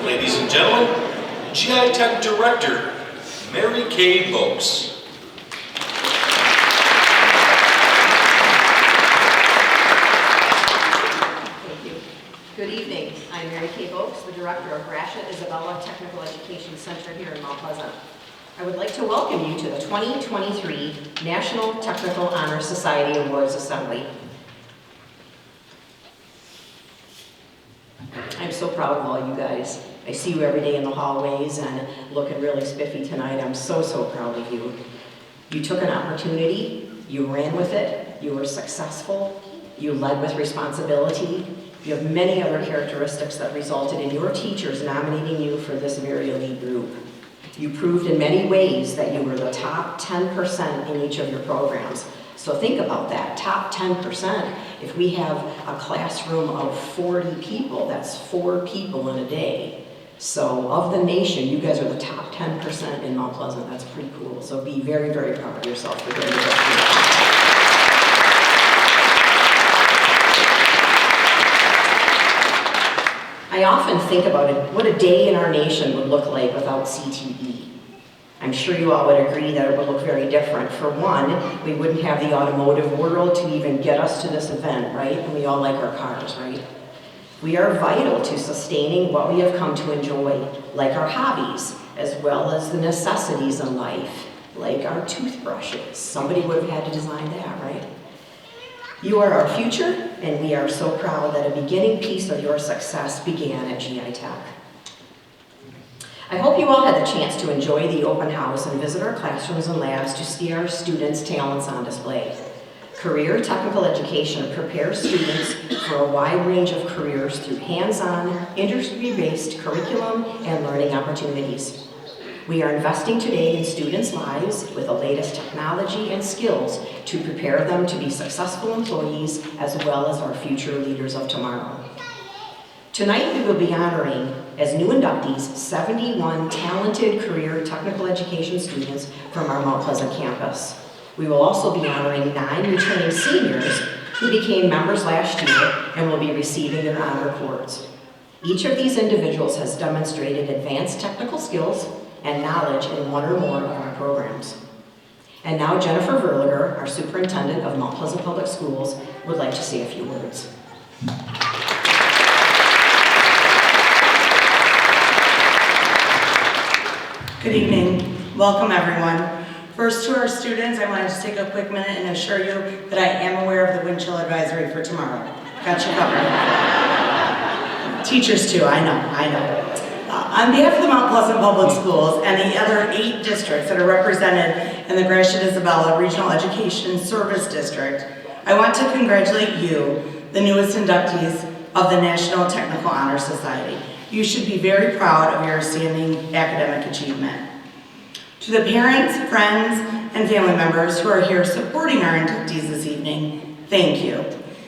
Ladies and gentlemen, GI-TEC Director, Mary Kay Vokes. Good evening. I'm Mary Kay Vokes, the Director of Gratiot Isabella Technical Education Center here in Mount Pleasant. I would like to welcome you to the 2023 National Technical Honor Society Awards Assembly. I'm so proud of all you guys. I see you every day in the hallways and looking really spiffy tonight. I'm so proud of you. You took an opportunity, you ran with it, you were successful, you led with responsibility. You have many other characteristics that resulted in your teachers nominating you for this very elite group. You proved in many ways that you were the top 10% in each of your programs. So think about that, top 10%. If we have a classroom of 40 people, that's 4 people in a day. So of the nation, you guys are the top 10% in Mount Pleasant. That's pretty cool. So be very proud of yourself for doing that. I often think about it, what a day in our nation would look like without CTE. I'm sure you all would agree that it would look very different. For one, we wouldn't have the automotive world to even get us to this event, right? And we all like our cars, right? We are vital to sustaining what we have come to enjoy, like our hobbies, as well as the necessities in life, like our toothbrushes. Somebody would have had to design that, right? You are our future, and we are so proud that a beginning piece of your success began at GI-TEC. I hope you all had the chance to enjoy the open house and visit our classrooms and labs to see our students' talents on display. Career Technical Education prepares students for a wide range of careers through hands-on, industry-based curriculum and learning opportunities. We are investing today in students' lives with the latest technology and skills to prepare them to be successful employees as well as our future leaders of tomorrow. Tonight we will be honoring, as new inductees, 71 talented career technical education students from our Mount Pleasant campus. We will also be honoring 9 returning seniors who became members last year and will be receiving their honor cords. Each of these individuals has demonstrated advanced technical skills and knowledge in one or more of our programs. And now Jennifer Verliger, our Superintendent of Mount Pleasant Public Schools, would like to say a few words. Good evening. Welcome, everyone. First, to our students, I wanted to take a quick minute and assure you that I am aware of the wind chill advisory for tomorrow. Got you covered. Teachers, too, I know. On behalf of the Mount Pleasant Public Schools and the other 8 districts that are represented in the Gratiot Isabella Regional Education Service District, I want to congratulate you, the newest inductees of the National Technical Honor Society. You should be very proud of your outstanding academic achievement. To the parents, friends, and family members who are here supporting our inductees this evening, thank you.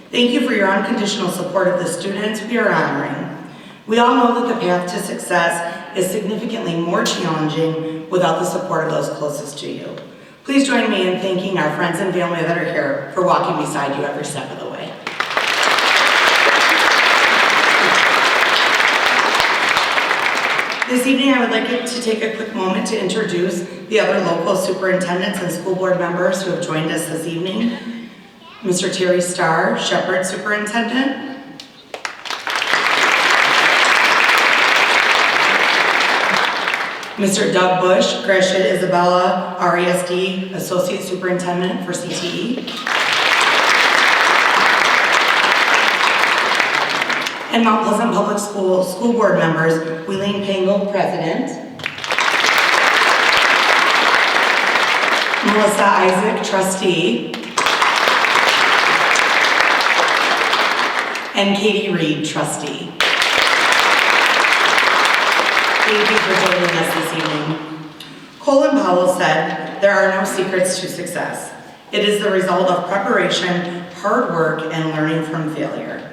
Thank you for your unconditional support of the students we are honoring. We all know that the path to success is significantly more challenging without the support of those closest to you. Please join me in thanking our friends and family that are here for walking beside you every step of the way. This evening, I would like to take a quick moment to introduce the other local superintendents and school board members who have joined us this evening. Mr. Terry Starr, Shepherd Superintendent. Mr. Doug Bush, Gratiot Isabella RESD Associate Superintendent for CTE. And Mount Pleasant Public School Board members, Wheeling Pangle, President. Melissa Isaac, Trustee. And Katie Reed, Trustee. Thank you for joining us this evening. Colin Powell said, "There are no secrets to success. It is the result of preparation, hard work, and learning from failure."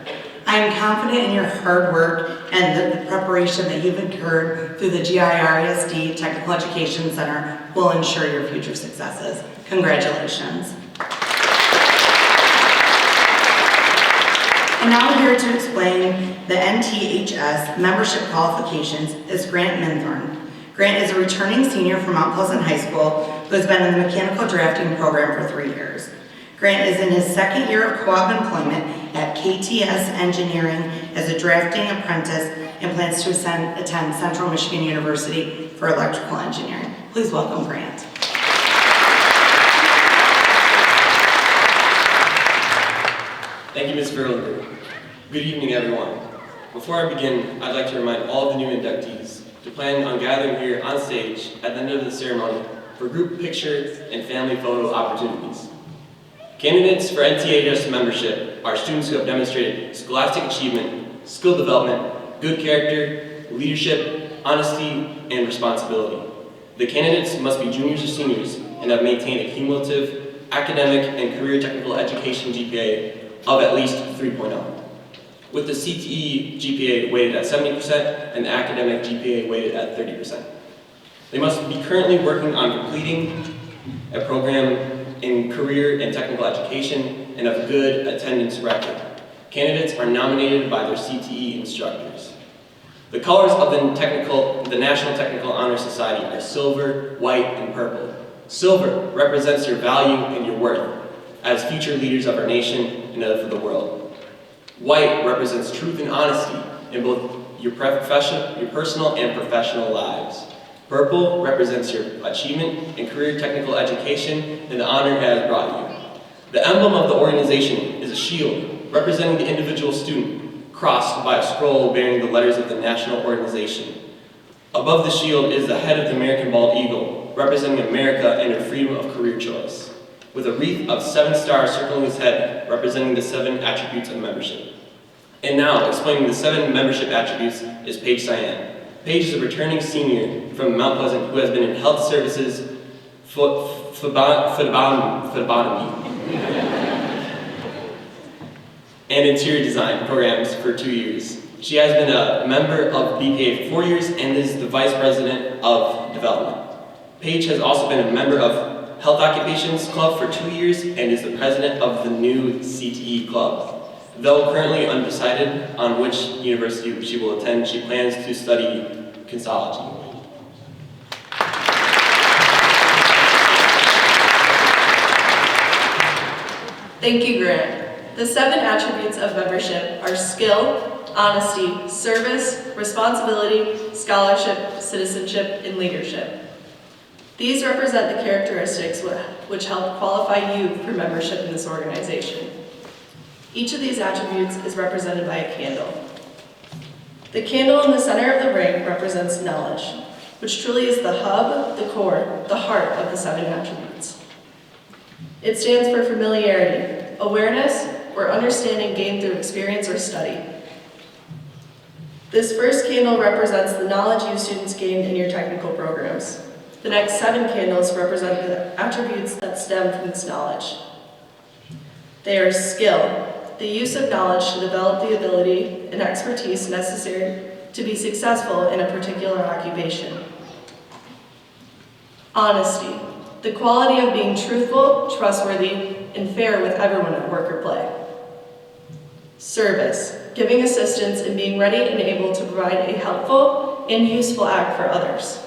I am confident in your hard work and the preparation that you've incurred through the GI-RESD Technical Education Center will ensure your future successes. Congratulations. And now here to explain the NTHS membership qualifications is Grant Minthorn. Grant is a returning senior from Mount Pleasant High School who has been in the mechanical drafting program for 3 years. Grant is in his second year of co-op employment at KTS Engineering as a drafting apprentice and plans to attend Central Michigan University for electrical engineering. Please welcome Grant. Thank you, Ms. Verlinger. Good evening, everyone. Before I begin, I'd like to remind all of the new inductees to plan on gathering here on stage at the end of the ceremony for group picture and family photo opportunities. Candidates for NTHS membership are students who have demonstrated scholastic achievement, skill development, good character, leadership, honesty, and responsibility. The candidates must be juniors or seniors and have maintained a cumulative academic and career technical education GPA of at least 3.0, with the CTE GPA weighted at 70% and the academic GPA weighted at 30%. They must be currently working on completing a program in career and technical education and have good attendance record. Candidates are nominated by their CTE instructors. The colors of the National Technical Honor Society are silver, white, and purple. Silver represents your value and your worth as future leaders of our nation and of the world. White represents truth and honesty in both your personal and professional lives. Purple represents your achievement in career technical education and the honor it has brought you. The emblem of the organization is a shield representing the individual student, crossed by a scroll bearing the letters of the national organization. Above the shield is the head of the American bald eagle, representing America and her freedom of career choice, with a wreath of 7 stars circling his head, representing the 7 attributes of membership. And now, explaining the 7 membership attributes is Paige Cyan. Paige is a returning senior from Mount Pleasant who has been in health services, phlebotomy, and interior design programs for 2 years. She has been a member of BPA for 4 years and is the vice president of development. Paige has also been a member of Health Occupations Club for 2 years and is the president of the new CTE Club. Though currently undecided on which university she will attend, she plans to study kinesiology. Thank you, Grant. The 7 attributes of membership are skill, honesty, service, responsibility, scholarship, citizenship, and leadership. These represent the characteristics which help qualify you for membership in this organization. Each of these attributes is represented by a candle. The candle in the center of the ring represents knowledge, which truly is the hub, the core, the heart of the 7 attributes. It stands for familiarity, awareness, or understanding gained through experience or study. This first candle represents the knowledge you students gained in your technical programs. The next 7 candles represent the attributes that stem from this knowledge. They are skill, the use of knowledge to develop the ability and expertise necessary to be successful in a particular occupation. Honesty, the quality of being truthful, trustworthy, and fair with everyone at work or play. Service, giving assistance and being ready and able to provide a helpful and useful act for others.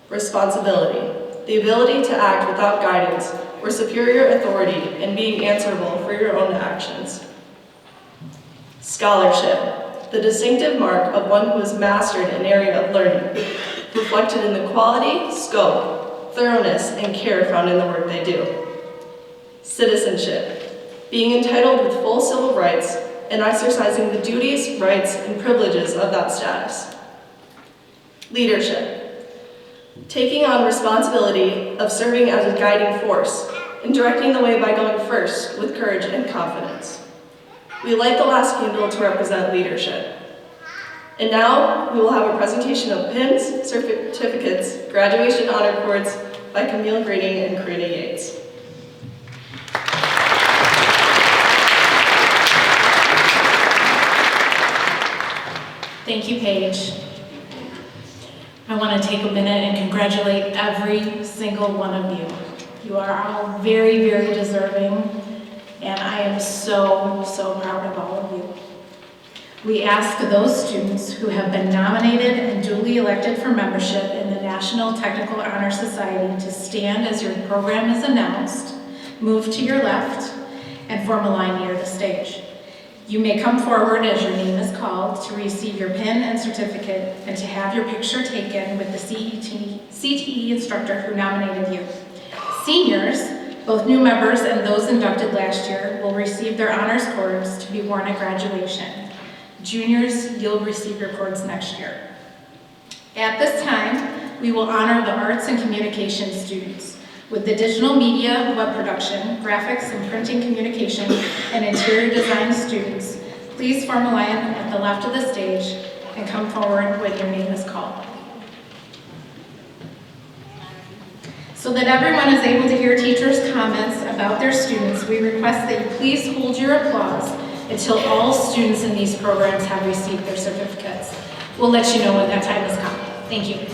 Responsibility, the ability to act without guidance or superior authority and being answerable for your own actions. Scholarship, the distinctive mark of one who has mastered an area of learning, reflected in the quality, scope, thoroughness, and care found in the work they do. Citizenship, being entitled with full civil rights and exercising the duties, rights, and privileges of that status. Leadership, taking on responsibility of serving as a guiding force and directing the way by going first with courage and confidence. We light the last candle to represent leadership. And now we will have a presentation of pins, certificates, graduation honor cords by Camille Grading and Karina Yates. Thank you, Paige. I want to take a minute and congratulate every single one of you. You are all very, very deserving, and I am so, so proud of all of you. We ask those students who have been nominated and duly elected for membership in the National Technical Honor Society to stand as your program is announced, move to your left, and form a line near the stage. You may come forward as your name is called to receive your pin and certificate and to have your picture taken with the CTE instructor who nominated you. Seniors, both new members and those inducted last year, will receive their honors cords to be worn at graduation. Juniors, you'll receive your cords next year. At this time, we will honor the arts and communication students. With the digital media, web production, graphics and printing communication, and interior design students, please form a line at the left of the stage and come forward when your name is called. So that everyone is able to hear teachers' comments about their students, we request that you please hold your applause until all students in these programs have received their certificates. We'll let you know when that time has come. Thank you.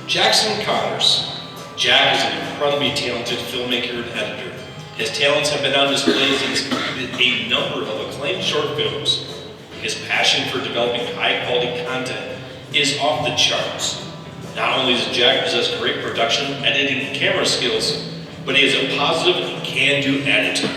Jackson Connors. Jack is an incredibly talented filmmaker and editor. His talents have been on display as he's completed a number of acclaimed short films. His passion for developing high-quality content is off the charts. Not only does Jack possess great production, editing, and camera skills, but he has a positive and can-do attitude.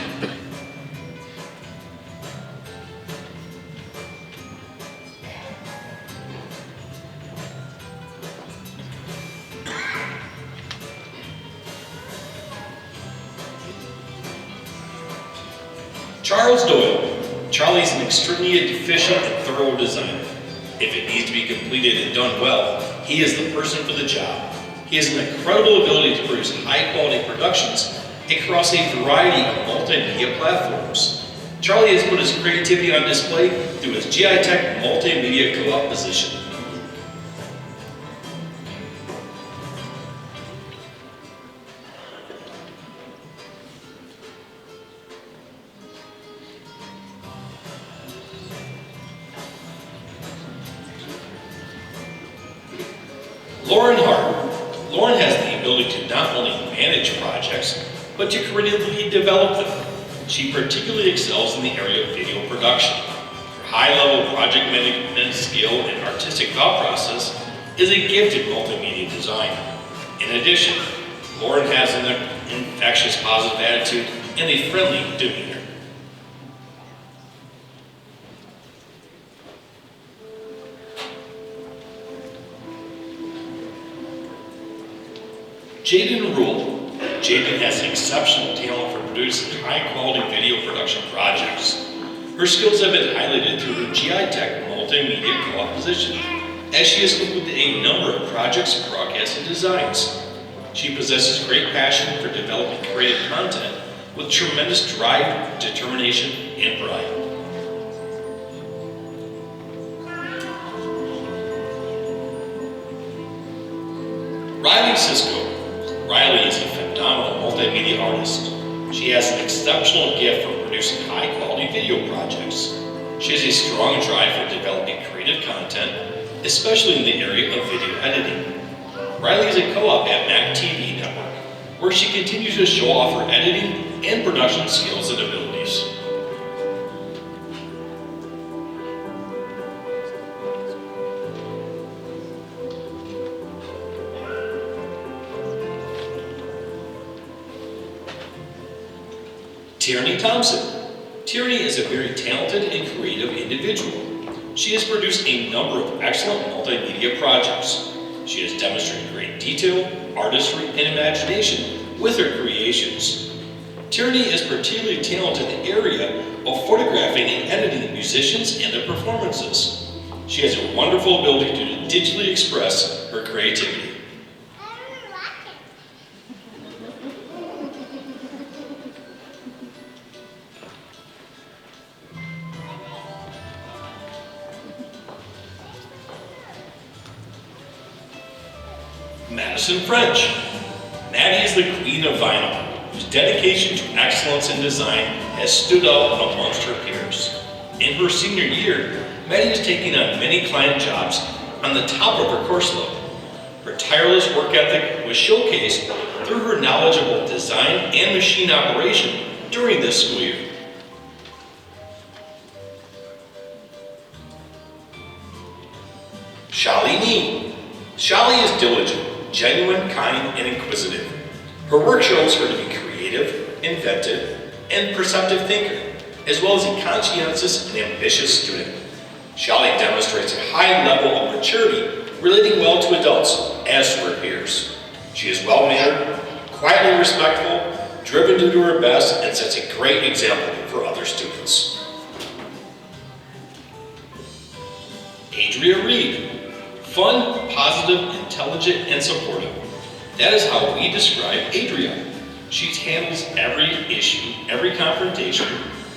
Charles Doyle. Charlie is an extremely efficient and thorough designer. If it needs to be completed and done well, he is the person for the job. He has an incredible ability to produce high-quality productions across a variety of multimedia platforms. Charlie has put his creativity on display through his GI-TEC multimedia co-op position. Lauren Hart. Lauren has the ability to not only manage projects, but to creatively develop them. She particularly excels in the area of video production. Her high-level project management skill and artistic thought process is a gifted multimedia designer. In addition, Lauren has an infectious positive attitude and a friendly demeanor. Jaden Rule. Jaden has an exceptional talent for producing high-quality video production projects. Her skills have been highlighted through her GI-TEC multimedia co-op position, as she has completed a number of projects, broadcasts, and designs. She possesses great passion for developing creative content with tremendous drive, determination, and pride. Riley Sisko. Riley is a phenomenal multimedia artist. She has an exceptional gift for producing high-quality video projects. She has a strong drive for developing creative content, especially in the area of video editing. Riley is a co-op at Mac TV Network, where she continues to show off her editing and production skills and abilities. Tierney Thompson. Tierney is a very talented and creative individual. She has produced a number of excellent multimedia projects. She has demonstrated great detail, artistry, and imagination with her creations. Tierney is particularly talented in the area of photographing and editing musicians and their performances. She has a wonderful ability to digitally express her creativity. Madison French. Maddie is the queen of vinyl, whose dedication to excellence in design has stood out amongst her peers. In her senior year, Maddie is taking on many client jobs on the top of her course load. Her tireless work ethic was showcased through her knowledge of both design and machine operation during this school year. Shalini. Shali is diligent, genuine, kind, and inquisitive. Her work shows her to be creative, inventive, and perceptive thinker, as well as a conscientious and ambitious student. Shali demonstrates a high level of maturity, relating well to adults as to her peers. She is well-mannered, quietly respectful, driven to do her best, and sets a great example for other students. Adria Reed. Fun, positive, intelligent, and supportive. That is how we describe Adria. She handles every issue, every confrontation,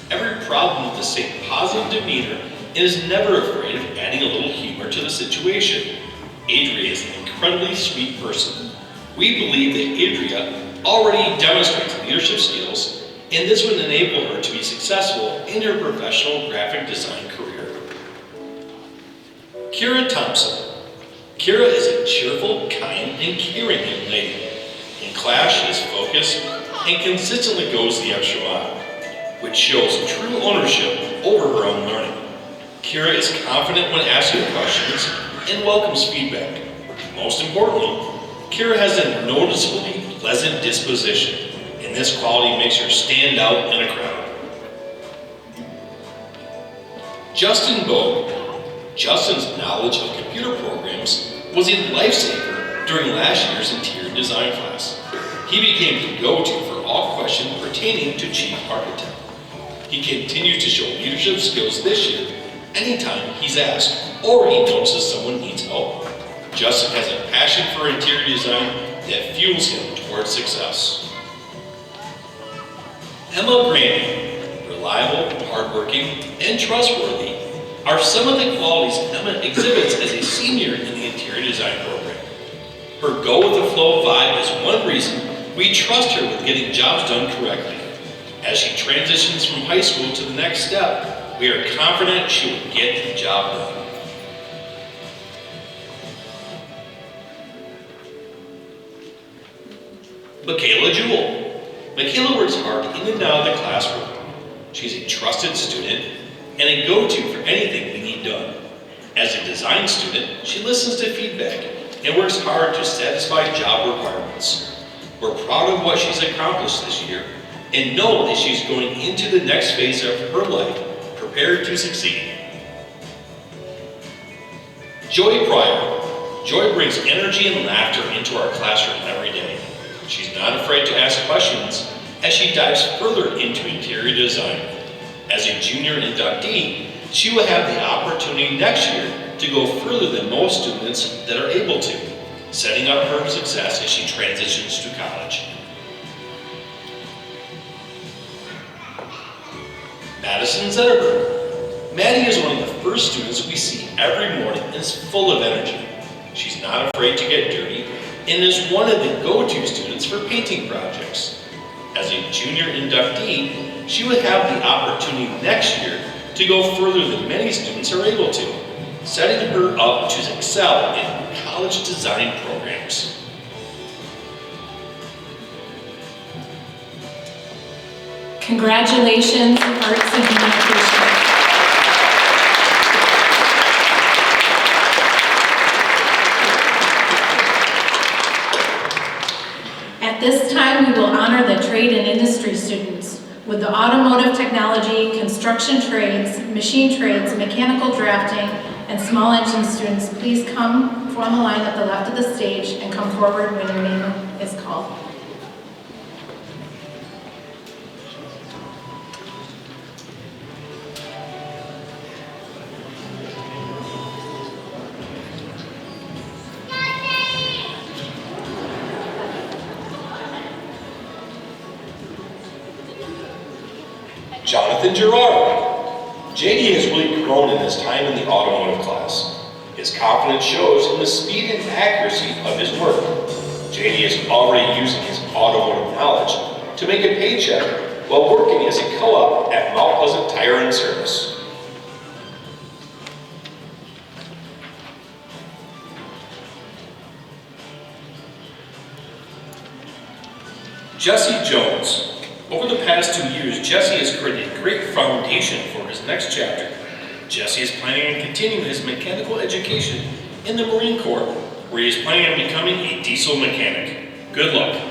every problem with the same positive demeanor, and is never afraid of adding a little humor to the situation. Adria is an incredibly sweet person. We believe that Adria already demonstrates leadership skills, and this would enable her to be successful in her professional graphic design career. Kira Thompson. Kira is a cheerful, kind, and caring young lady. In class, she is focused and consistently goes the extra mile, which shows true ownership over her own learning. Kira is confident when asking questions and welcomes feedback. Most importantly, Kira has a noticeably pleasant disposition, and this quality makes her stand out in a crowd. Justin Bogue. Justin's knowledge of computer programs was a lifesaver during last year's interior design class. He became the go-to for all questions pertaining to chief architect. He continues to show leadership skills this year anytime he's asked or he notices someone needs help. Justin has a passion for interior design that fuels him towards success. Emma Grandy. Reliable, hardworking, and trustworthy are some of the qualities Emma exhibits as a senior in the interior design program. Her go-with-the-flow vibe is one reason we trust her with getting jobs done correctly. As she transitions from high school to the next step, we are confident she will get the job done. Michaela Jewell. Michaela works hard in and out of the classroom. She's a trusted student and a go-to for anything we need done. As a design student, she listens to feedback and works hard to satisfy job requirements. We're proud of what she's accomplished this year and know that she's going into the next phase of her life prepared to succeed. Joy Pryor. Joy brings energy and laughter into our classroom every day. She's not afraid to ask questions as she dives further into interior design. As a junior inductee, she will have the opportunity next year to go further than most students that are able to, setting up her success as she transitions to college. Madison Zetterberg. Maddie is one of the first students we see every morning and is full of energy. She's not afraid to get dirty and is one of the go-to students for painting projects. As a junior inductee, she will have the opportunity next year to go further than many students are able to, setting her up to excel in college design programs. Congratulations, Arts and Communication. At this time, we will honor the trade and industry students. With the automotive technology, construction trades, machine trades, mechanical drafting, and small engine students, please come form a line at the left of the stage and come forward when your name is called. Jonathan Gerard. JD has really grown in his time in the automotive class. His confidence shows in the speed and accuracy of his work. JD is already using his automotive knowledge to make a paycheck while working as a co-op at Mount Pleasant Tire and Service. Jesse Jones. Over the past 2 years, Jesse has created a great foundation for his next chapter. Jesse is planning on continuing his mechanical education in the Marine Corps, where he is planning on becoming a diesel mechanic. Good luck.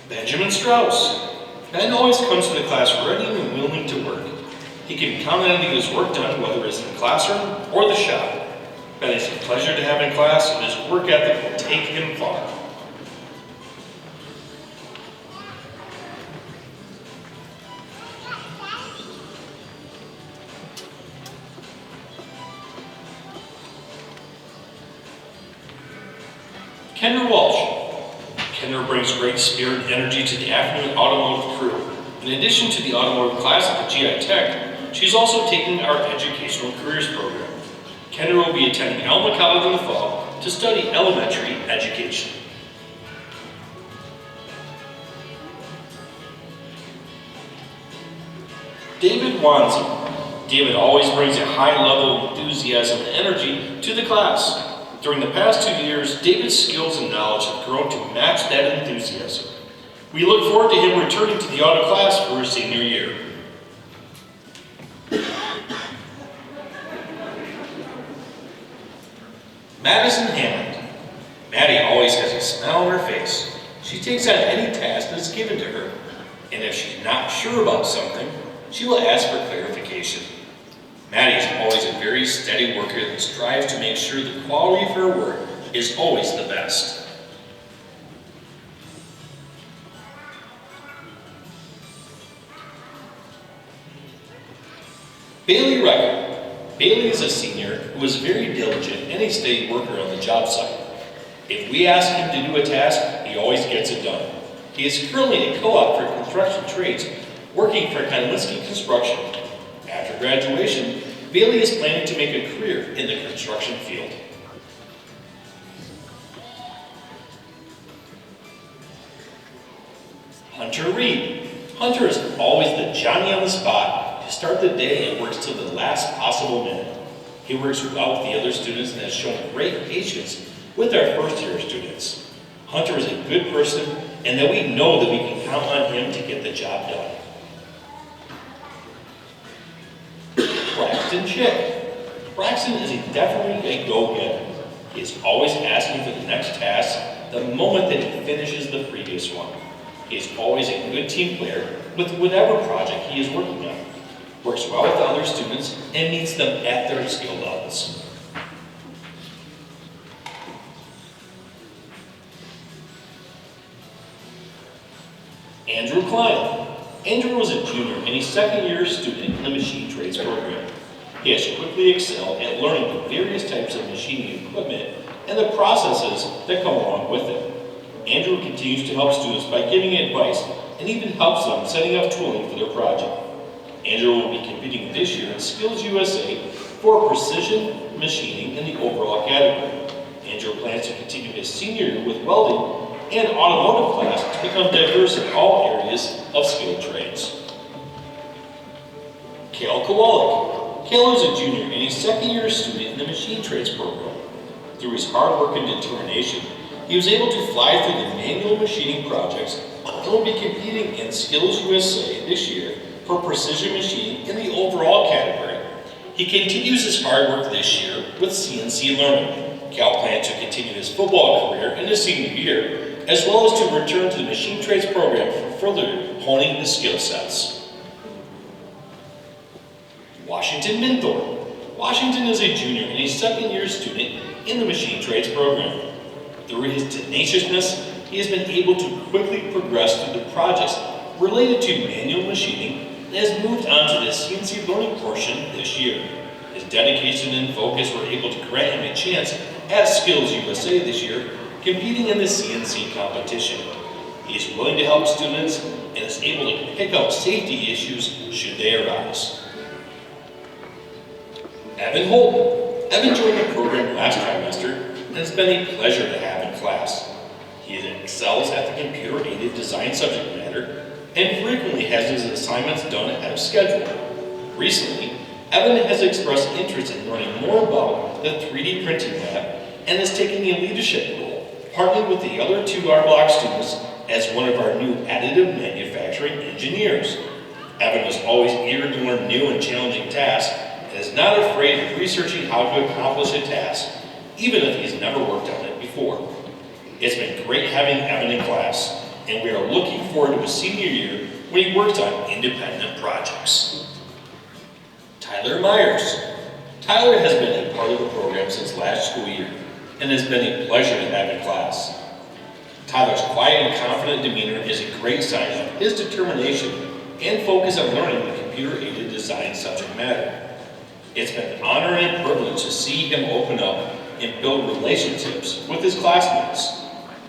Benjamin Strauss. Ben always comes to the class ready and willing to work. He can count on to get his work done, whether it's in the classroom or the shop. Ben is a pleasure to have in class, and his work ethic will take him far. Kendra Walsh. Kendra brings great spirit and energy to the afternoon automotive crew. In addition to the automotive class at the GI-TEC, she's also taking our educational careers program. Kendra will be attending Alma College in the fall to study elementary education. David Wanzi. David always brings a high level of enthusiasm and energy to the class. During the past 2 years, David's skills and knowledge have grown to match that enthusiasm. We look forward to him returning to the auto class for his senior year. Madison Hammond. Maddie always has a smile on her face. She takes on any task that is given to her, and if she's not sure about something, she will ask for clarification. Maddie is always a very steady worker that strives to make sure the quality of her work is always the best. Bailey Recker. Bailey is a senior who is very diligent and a steady worker on the job site. If we ask him to do a task, he always gets it done. He is currently a co-op for construction trades, working for Konlinski Construction. After graduation, Bailey is planning to make a career in the construction field. Hunter Reed. Hunter is always the Johnny on the spot to start the day and works till the last possible minute. He works well with the other students and has shown great patience with our first-year students. Hunter is a good person, and that we know that we can count on him to get the job done. Braxton Chick. Braxton is definitely a go-getter. He is always asking for the next task the moment that he finishes the previous one. He is always a good team player with whatever project he is working on. Works well with other students and meets them at their skill levels. Andrew Klein. Andrew was a junior and a second-year student in the machine trades program. He has quickly excelled at learning the various types of machining equipment and the processes that come along with it. Andrew continues to help students by giving advice and even helps them setting up tooling for their project. Andrew will be competing this year in Skills USA for precision machining in the overall category. Andrew plans to continue his senior year with welding and automotive class to become diverse in all areas of skilled trades. Kale Kowalik. Kale is a junior and a second-year student in the machine trades program. Through his hard work and determination, he was able to fly through the manual machining projects and will be competing in Skills USA this year for precision machining in the overall category. He continues his hard work this year with CNC learning. Cal plans to continue his football career in his senior year, as well as to return to the machine trades program for further honing his skill sets. Washington Minthorpe. Washington is a junior and a second-year student in the machine trades program. Through his tenaciousness, he has been able to quickly progress through the projects related to manual machining and has moved on to the CNC learning portion this year. His dedication and focus were able to grant him a chance at Skills USA this year, competing in the CNC competition. He is willing to help students and is able to pick up safety issues should they arise. Evan Holton. Evan joined the program last trimester and has been a pleasure to have in class. He excels at the computer-aided design subject matter and frequently has his assignments done ahead of schedule. Recently, Evan has expressed interest in learning more about the 3D printing lab and is taking a leadership role, partnering with the other 2 R Block students as one of our new additive manufacturing engineers. Evan is always eager to learn new and challenging tasks and is not afraid of researching how to accomplish a task, even if he's never worked on it before. It's been great having Evan in class, and we are looking forward to his senior year when he works on independent projects. Tyler Myers. Tyler has been a part of the program since last school year and has been a pleasure to have in class. Tyler's quiet and confident demeanor is a great sign of his determination and focus on learning the computer-aided design subject matter. It's been an honor and a privilege to see him open up and build relationships with his classmates.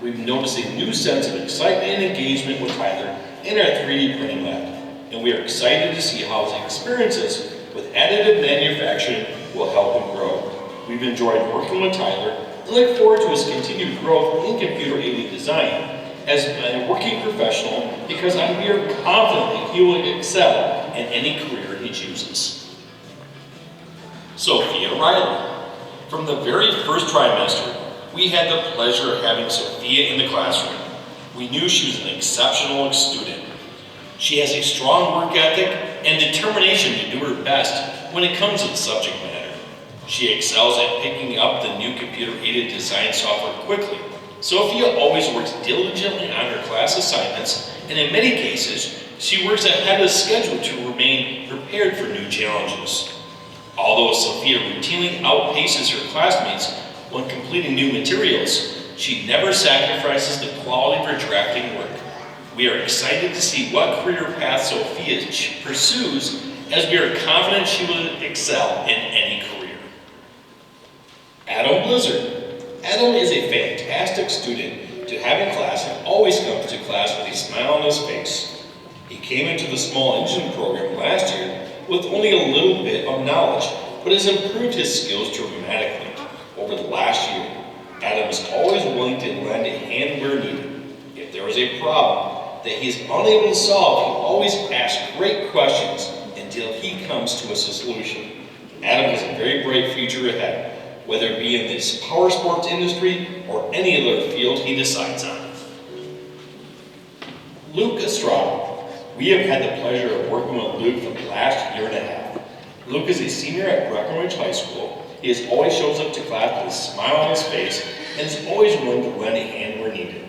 We've noticed a new sense of excitement and engagement with Tyler in our 3D printing lab, and we are excited to see how his experiences with additive manufacturing will help him grow. We've enjoyed working with Tyler and look forward to his continued growth in computer-aided design as a working professional because we are confident he will excel in any career he chooses. Sophia Riley. From the very first trimester, we had the pleasure of having Sophia in the classroom. We knew she was an exceptional student. She has a strong work ethic and determination to do her best when it comes to the subject matter. She excels at picking up the new computer-aided design software quickly. Sophia always works diligently on her class assignments, and in many cases, she works ahead of schedule to remain prepared for new challenges. Although Sophia routinely outpaces her classmates when completing new materials, she never sacrifices the quality of her drafting work. We are excited to see what career path Sophia pursues, as we are confident she will excel in any career. Adam Blizzard. Adam is a fantastic student to have in class and always comes to class with a smile on his face. He came into the small engine program last year with only a little bit of knowledge, but has improved his skills dramatically over the last year. Adam is always willing to lend a hand where needed. If there is a problem that he is unable to solve, he always asks great questions until he comes to a solution. Adam has a very bright future ahead, whether it be in this power sports industry or any other field he decides on. Luke Estrada. We have had the pleasure of working with Luke for the last year and a half. Luke is a senior at Breckenridge High School. He always shows up to class with a smile on his face and is always willing to lend a hand where needed.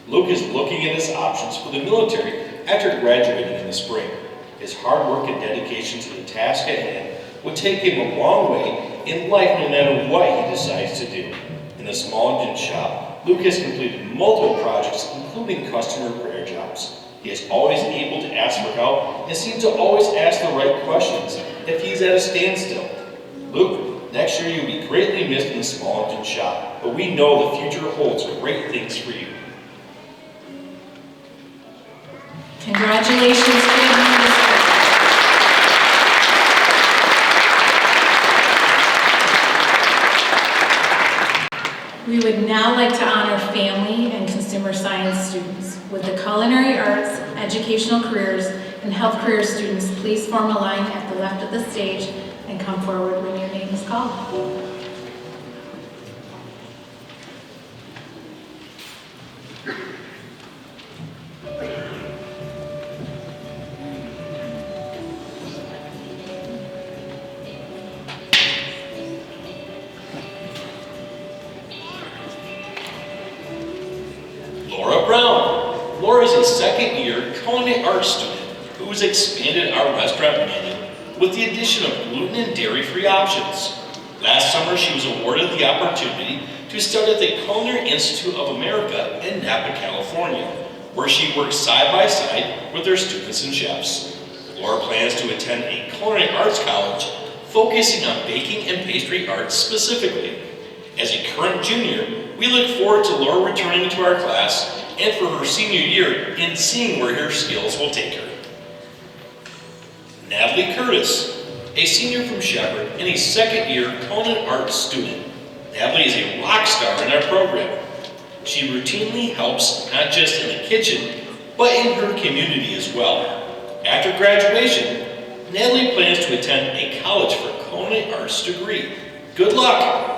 Luke is looking at his options for the military after graduating in the spring. His hard work and dedication to the task at hand would take him a long way in life no matter what he decides to do. In the small engine shop, Luke has completed multiple projects, including customer repair jobs. He is always able to ask for help and seems to always ask the right questions if he's at a standstill. Luke, next year you'll be greatly missed in the small engine shop, but we know the future holds great things for you. Congratulations, Greg. We would now like to honor family and consumer science students. With the culinary arts, educational careers, and health career students, please form a line at the left of the stage and come forward when your name is called. Laura Brown. Laura is a second-year culinary arts student who has expanded our restaurant menu with the addition of gluten and dairy-free options. Last summer, she was awarded the opportunity to study at the Culinary Institute of America in Napa, California, where she works side by side with her students and chefs. Laura plans to attend a culinary arts college focusing on baking and pastry arts specifically. As a current junior, we look forward to Laura returning to our class and for her senior year and seeing where her skills will take her. Natalie Curtis, a senior from Shepherd and a second-year culinary arts student. Natalie is a rock star in our program. She routinely helps not just in the kitchen, but in her community as well. After graduation, Natalie plans to attend a college for culinary arts degree. Good luck!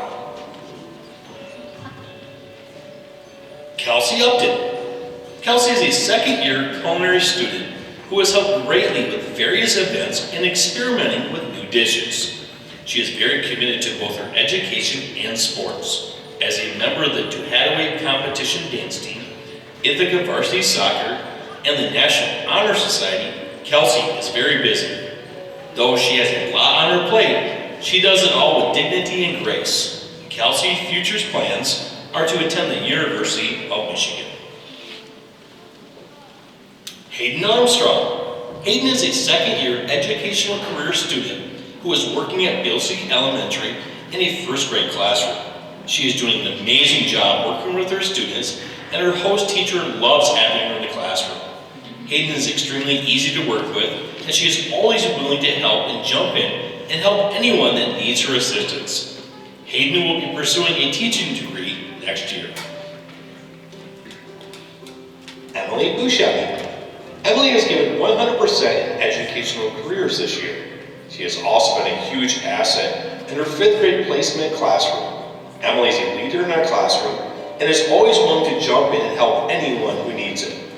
Kelsey Upton. Kelsey is a second-year culinary student who has helped greatly with various events and experimenting with new dishes. She is very committed to both her education and sports. As a member of the Duhataway Competition Dance Team, Ithaca Varsity Soccer, and the National Honor Society, Kelsey is very busy. Though she has a lot on her plate, she does it all with dignity and grace. Kelsey's future plans are to attend the University of Michigan. Hayden Armstrong. Hayden is a second-year educational career student who is working at Bilsey Elementary in a first-grade classroom. She is doing an amazing job working with her students, and her host teacher loves having her in the classroom. Hayden is extremely easy to work with, and she is always willing to help and jump in and help anyone that needs her assistance. Hayden will be pursuing a teaching degree next year. Emily Buscemi. Emily has given 100% in educational careers this year. She has also been a huge asset in her 5th grade placement classroom. Emily is a leader in our classroom and is always willing to jump in and help anyone who needs it.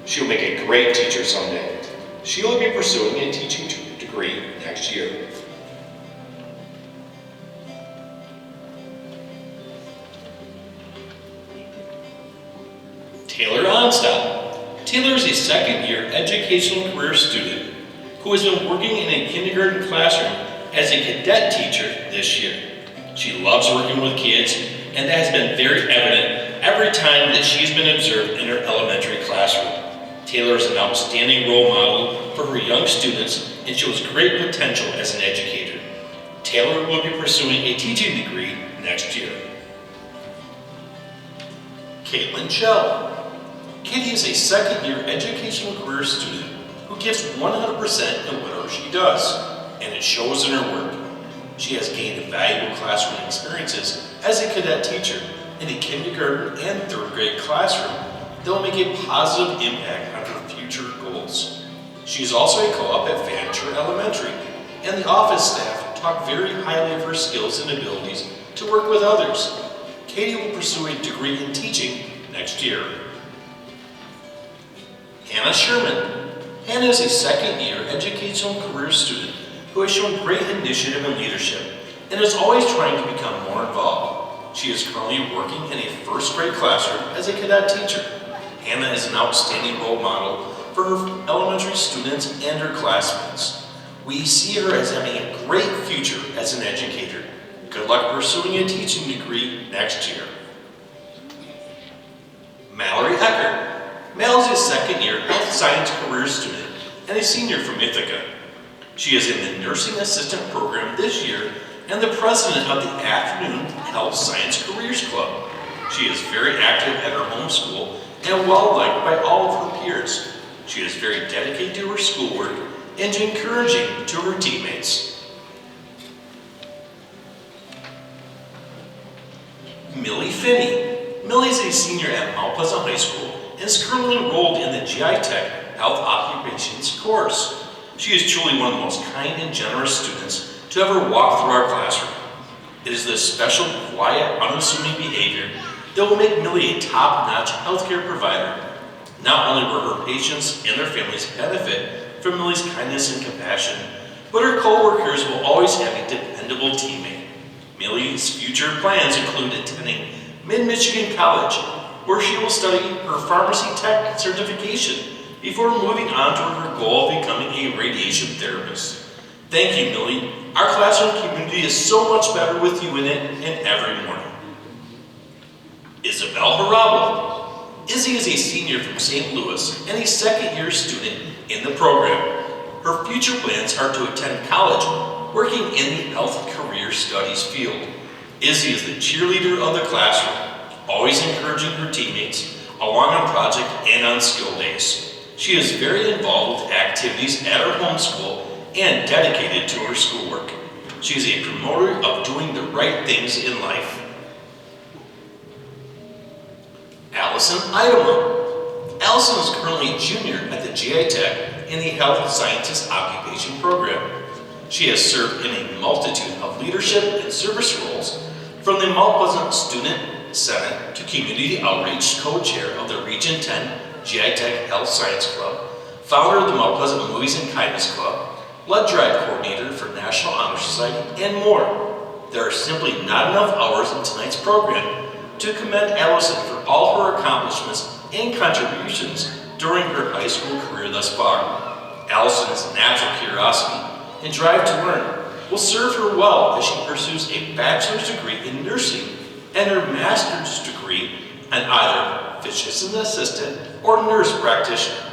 She will make a great teacher someday. She will be pursuing a teaching degree next year. Taylor Onstock. Taylor is a second-year educational career student who has been working in a kindergarten classroom as a cadet teacher this year. She loves working with kids, and that has been very evident every time that she's been observed in her elementary classroom. Taylor is an outstanding role model for her young students and shows great potential as an educator. Taylor will be pursuing a teaching degree next year. Caitlin Shell. Katie is a second-year educational career student who gives 100% in whatever she does, and it shows in her work. She has gained valuable classroom experiences as a cadet teacher in a kindergarten and 3rd grade classroom that will make a positive impact on her future goals. She is also a co-op at Fancher Elementary, and the office staff talk very highly of her skills and abilities to work with others. Katie will pursue a degree in teaching next year. Hannah Sherman. Hannah is a second-year educational career student who has shown great initiative and leadership and is always trying to become more involved. She is currently working in a 1st grade classroom as a cadet teacher. Hannah is an outstanding role model for her elementary students and her classmates. We see her as having a great future as an educator. Good luck pursuing a teaching degree next year. Mallory Eckert. Mal is a second-year health science career student and a senior from Ithaca. She is in the nursing assistant program this year and the president of the Afternoon Health Science Careers Club. She is very active at her home school and well-liked by all of her peers. She is very dedicated to her schoolwork and encouraging to her teammates. Millie Finney. Millie is a senior at Mount Pleasant High School and is currently enrolled in the GI-TEC Health Occupations course. She is truly one of the most kind and generous students to ever walk through our classroom. It is this special, quiet, unassuming behavior that will make Millie a top-notch healthcare provider. Not only will her patients and their families benefit from Millie's kindness and compassion, but her co-workers will always have a dependable teammate. Millie's future plans include attending Mid-Michigan College, where she will study her pharmacy tech certification before moving on to her goal of becoming a radiation therapist. Thank you, Millie. Our classroom community is so much better with you in it and every morning. Isabella Harabo. Izzy is a senior from St. Louis and a second-year student in the program. Her future plans are to attend college, working in the health career studies field. Izzy is the cheerleader of the classroom, always encouraging her teammates, along on project and on skill days. She is very involved with activities at her home school and dedicated to her schoolwork. She is a promoter of doing the right things in life. Allison Idleman. Allison is currently a junior at the GI-TEC in the Health Sciences Occupation Program. She has served in a multitude of leadership and service roles, from the Mount Pleasant Student Senate to Community Outreach Co-Chair of the Region 10 GI-TEC Health Science Club, founder of the Mount Pleasant Movies and Kindness Club, blood drive coordinator for National Honor Society, and more. There are simply not enough hours in tonight's program to commend Allison for all her accomplishments and contributions during her high school career thus far. Allison's natural curiosity and drive to learn will serve her well as she pursues a bachelor's degree in nursing and her master's degree in either physician assistant or nurse practitioner.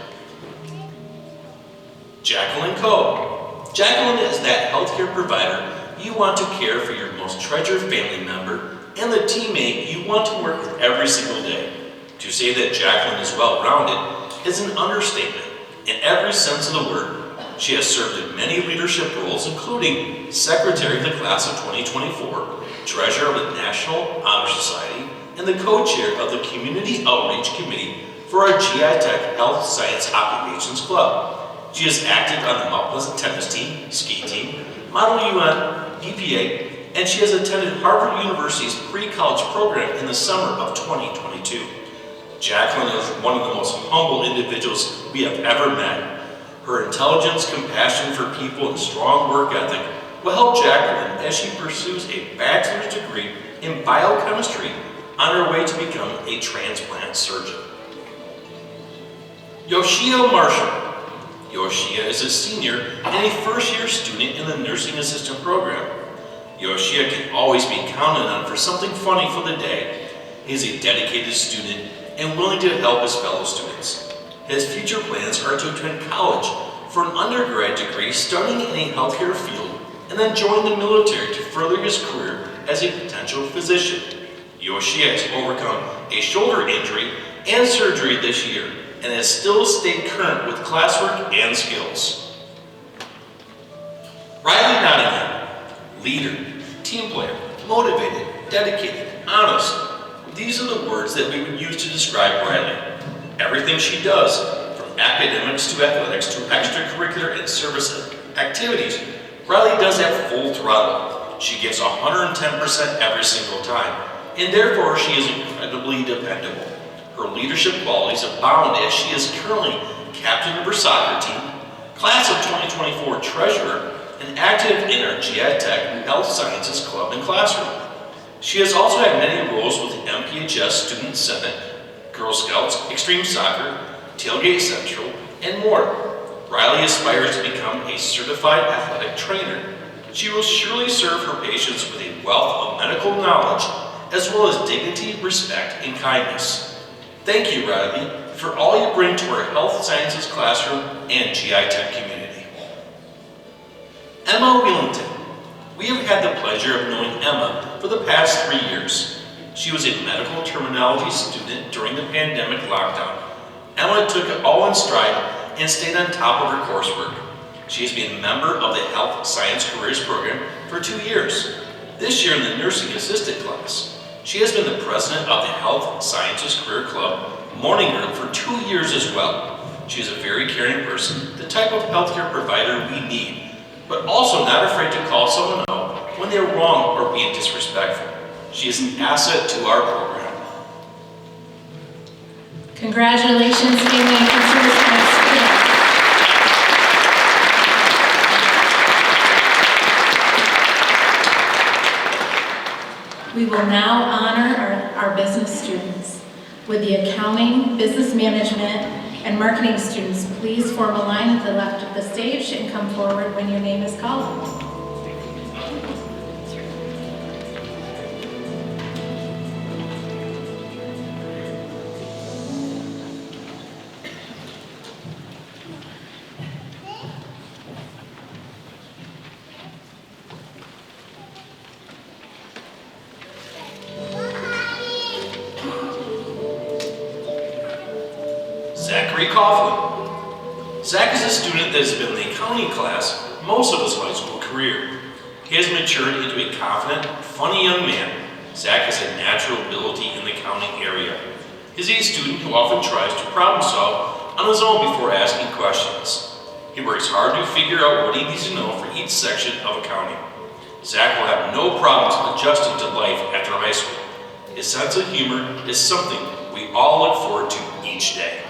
Jacqueline Coe. Jacqueline is that healthcare provider you want to care for your most treasured family member and the teammate you want to work with every single day. To say that Jacqueline is well-rounded is an understatement in every sense of the word. She has served in many leadership roles, including Secretary of the Class of 2024, Treasurer of the National Honor Society, and the Co-Chair of the Community Outreach Committee for our GI-TEC Health Science Occupations Club. She has acted on the Mount Pleasant tennis team, ski team, Model UN, PPA, and she has attended Harvard University's pre-college program in the summer of 2022. Jacqueline is one of the most humble individuals we have ever met. Her intelligence, compassion for people, and strong work ethic will help Jacqueline as she pursues a bachelor's degree in biochemistry on her way to become a transplant surgeon. Yoshia Marshall. Yoshia is a senior and a first-year student in the nursing assistant program. Yoshia can always be counted on for something funny for the day. He is a dedicated student and willing to help his fellow students. His future plans are to attend college for an undergrad degree starting in a healthcare field and then join the military to further his career as a potential physician. Yoshia has overcome a shoulder injury and surgery this year and has still stayed current with classwork and skills. Riley Nottingham. Leader, team player, motivated, dedicated, honest. These are the words that we would use to describe Riley. Everything she does, from academics to athletics to extracurricular and service activities, Riley does at full throttle. She gives 110% every single time, and therefore she is incredibly dependable. Her leadership qualities abound as she is currently captain of her soccer team, class of 2024 treasurer, and active in our GI-TEC Health Sciences Club and classroom. She has also had many roles with the NTHS Student Senate, Girl Scouts, Extreme Soccer, Tailgate Central, and more. Riley aspires to become a certified athletic trainer. She will surely serve her patients with a wealth of medical knowledge, as well as dignity, respect, and kindness. Thank you, Riley, for all you bring to our health sciences classroom and GI-TEC community. Emma Wheelington. We have had the pleasure of knowing Emma for the past 3 years. She was a medical terminology student during the pandemic lockdown. Emma took it all in stride and stayed on top of her coursework. She has been a member of the Health Science Careers Program for 2 years. This year in the nursing assistant class. She has been the president of the Health Sciences Career Club Morning Group for 2 years as well. She is a very caring person, the type of healthcare provider we need, but also not afraid to call someone out when they're wrong or being disrespectful. She is an asset to our program. Congratulations, family and teachers. We will now honor our business students. Would the accounting, business management, and marketing students please form a line at the left of the stage and come forward when your name is called. Zachary Coughlin. Zach is a student that has been in the accounting class most of his high school career. He has matured into a confident, funny young man. Zach has a natural ability in the accounting area. He is a student who often tries to problem solve on his own before asking questions. He works hard to figure out what he needs to know for each section of accounting. Zach will have no problems adjusting to life after high school. His sense of humor is something we all look forward to each day.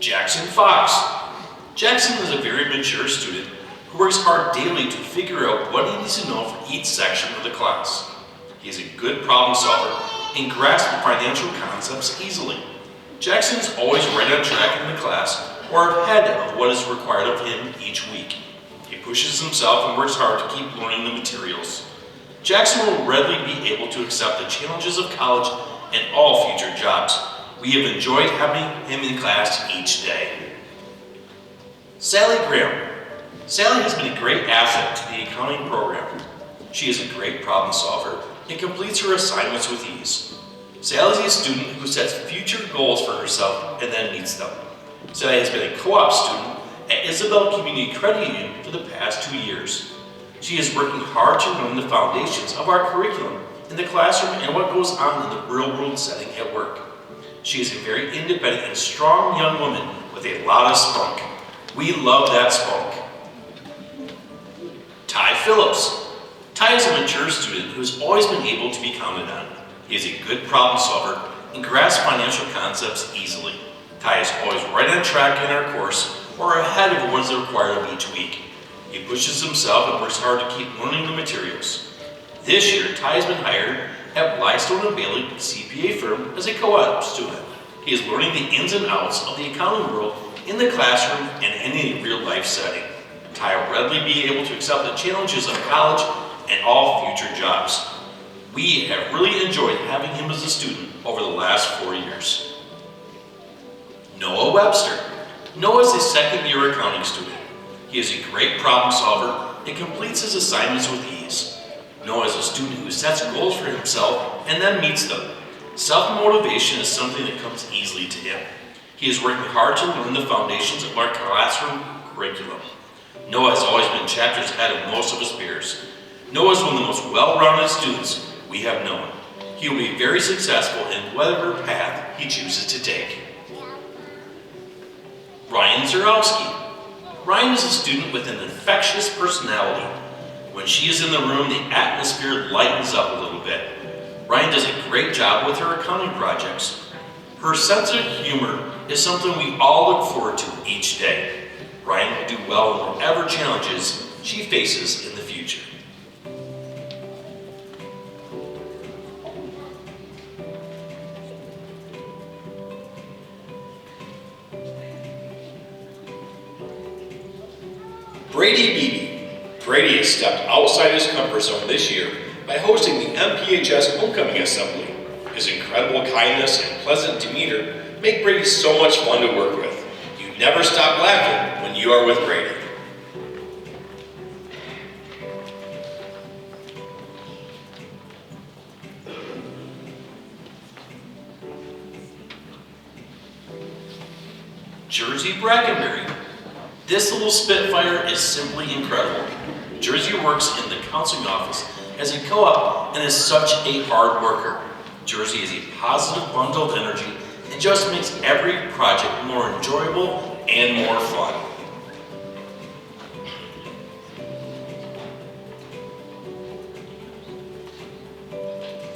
Jackson Fox. Jackson is a very mature student who works hard daily to figure out what he needs to know for each section of the class. He is a good problem solver and grasps financial concepts easily. Jackson is always right on track in the class or ahead of what is required of him each week. He pushes himself and works hard to keep learning the materials. Jackson will readily be able to accept the challenges of college and all future jobs. We have enjoyed having him in class each day. Sally Graham. Sally has been a great asset to the accounting program. She is a great problem solver and completes her assignments with ease. Sally is a student who sets future goals for herself and then meets them. Sally has been a co-op student at Isabella Community Credit Union for the past 2 years. She is working hard to learn the foundations of our curriculum in the classroom and what goes on in the real-world setting at work. She is a very independent and strong young woman with a lot of spunk. We love that spunk. Ty Phillips. Ty is a mature student who has always been able to be counted on. He is a good problem solver and grasps financial concepts easily. Ty is always right on track in our course or ahead of what is required of each week. He pushes himself and works hard to keep learning the materials. This year, Ty has been hired at Blackstone & Bailey CPA firm as a co-op student. He is learning the ins and outs of the accounting world in the classroom and in a real-life setting. Ty will readily be able to accept the challenges of college and all future jobs. We have really enjoyed having him as a student over the last 4 years. Noah Webster. Noah is a second-year accounting student. He is a great problem solver and completes his assignments with ease. Noah is a student who sets goals for himself and then meets them. Self-motivation is something that comes easily to him. He is working hard to learn the foundations of our classroom curriculum. Noah has always been chapters ahead of most of his peers. Noah is one of the most well-rounded students we have known. He will be very successful in whatever path he chooses to take. Ryan Zurowski. Ryan is a student with an infectious personality. When she is in the room, the atmosphere lightens up a little bit. Ryan does a great job with her accounting projects. Her sense of humor is something we all look forward to each day. Ryan will do well in whatever challenges she faces in the future. Brady Beebe. Brady has stepped outside his comfort zone this year by hosting the NTHS Homecoming Assembly. His incredible kindness and pleasant demeanor make Brady so much fun to work with. You never stop laughing when you are with Brady. Jersey Brackenberry. This little Spitfire is simply incredible. Jersey works in the counseling office as a co-op and is such a hard worker. Jersey is a positive bundle of energy and just makes every project more enjoyable and more fun.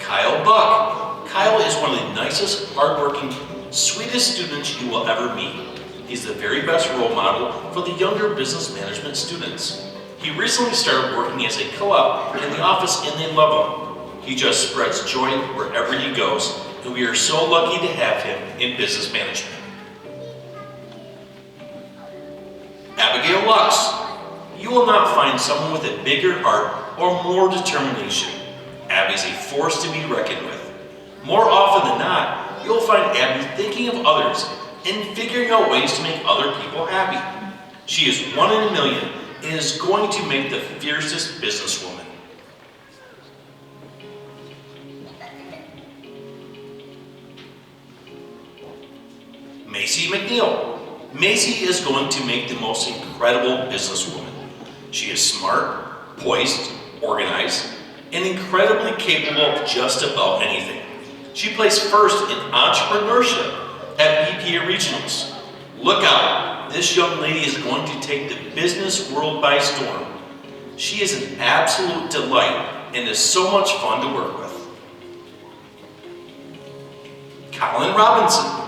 Kyle Buck. Kyle is one of the nicest, hardworking, sweetest students you will ever meet. He's the very best role model for the younger business management students. He recently started working as a co-op in the office and they love him. He just spreads joy wherever he goes, and we are so lucky to have him in business management. Abigail Lux. You will not find someone with a bigger heart or more determination. Abby is a force to be reckoned with. More often than not, you'll find Abby thinking of others and figuring out ways to make other people happy. She is one in a million and is going to make the fiercest businesswoman. Macy McNeil. Macy is going to make the most incredible businesswoman. She is smart, poised, organized, and incredibly capable of just about anything. She placed first in entrepreneurship at BPA Regionals. Look out, this young lady is going to take the business world by storm. She is an absolute delight and is so much fun to work with. Colin Robinson.